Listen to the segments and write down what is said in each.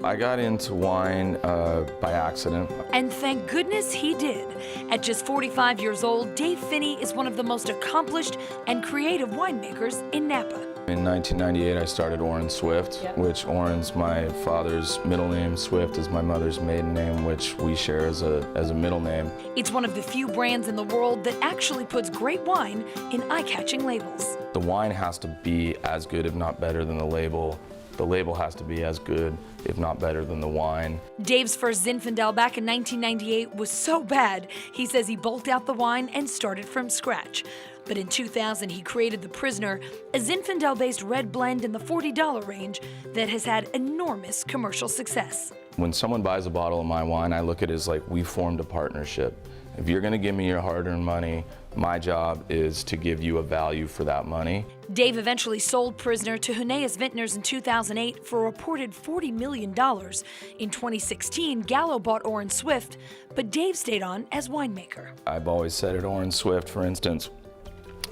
I got into wine by accident. And thank goodness he did. At just 45 years old, Dave Phinney is one of the most accomplished and creative winemakers in Napa. In 1998, I started Orin Swift, which Orin's my father's middle name. Swift is my mother's maiden name, which we share as a middle name. It's one of the few brands in the world that actually puts great wine in eye-catching labels. The wine has to be as good, if not better, than the label. The label has to be as good, if not better, than the wine. Dave's first Zinfandel back in 1998 was so bad, he says he bulked out the wine and started from scratch. But in 2000, he created The Prisoner, a Zinfandel-based red blend in the $40 range that has had enormous commercial success. When someone buys a bottle of my wine, I look at it as like we formed a partnership. If you're going to give me your hard-earned money, my job is to give you a value for that money. Dave eventually sold Prisoner to Huneeus Vintners in 2008 for a reported $40 million. In 2016, Gallo bought Orin Swift, but Dave stayed on as winemaker. I've always said at Orin Swift, for instance,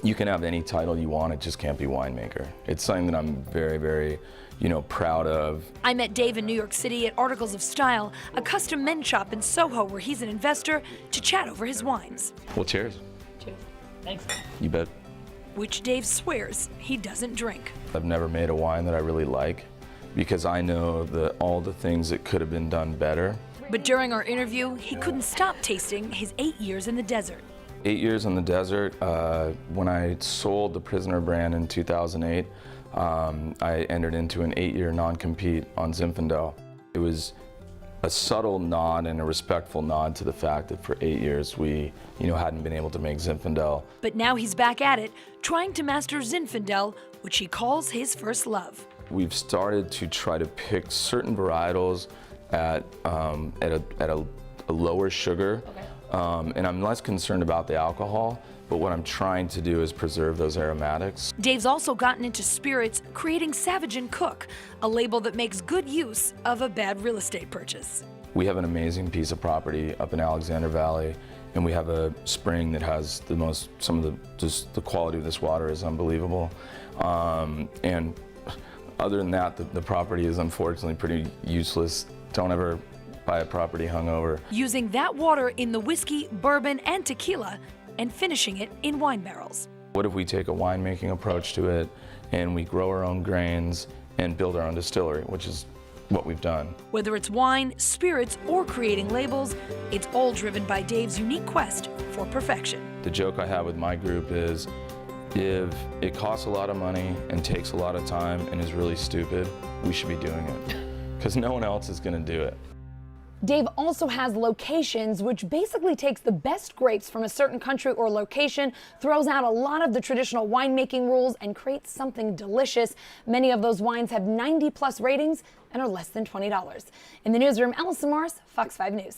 you can have any title you want, it just can't be winemaker. It's something that I'm very, very, proud of. I met Dave in New York City at Articles of Style, a custom men's shop in Soho where he's an investor, to chat over his wines. Well, cheers. Cheers. Thanks. You bet. Which Dave swears he doesn't drink. I've never made a wine that I really like because I know all the things that could have been done better. But during our interview, he couldn't stop tasting his 8 years in the desert. 8 years in the desert. When I sold the Prisoner brand in 2008, I entered into an 8-year non-compete on Zinfandel. It was a subtle nod and a respectful nod to the fact that for 8 years we, hadn't been able to make Zinfandel. But now he's back at it, trying to master Zinfandel, which he calls his first love. We've started to try to pick certain varietals at a lower sugar. Okay. And I'm less concerned about the alcohol, but what I'm trying to do is preserve those aromatics. Dave's also gotten into spirits, creating Savage & Cooke, a label that makes good use of a bad real estate purchase. We have an amazing piece of property up in Alexander Valley, and we have a spring that has just the quality of this water is unbelievable. And other than that, the property is unfortunately pretty useless. Don't ever buy a property hungover. Using that water in the whiskey, bourbon, and tequila, and finishing it in wine barrels. What if we take a winemaking approach to it and we grow our own grains and build our own distillery, which is what we've done. Whether it's wine, spirits, or creating labels, it's all driven by Dave's unique quest for perfection. The joke I have with my group is, if it costs a lot of money and takes a lot of time and is really stupid, we should be doing it, because no one else is going to do it. Dave also has locations, which basically takes the best grapes from a certain country or location, throws out a lot of the traditional winemaking rules, and creates something delicious. Many of those wines have 90+ ratings and are less than $20. In the newsroom, Allison Morris, Fox 5 News.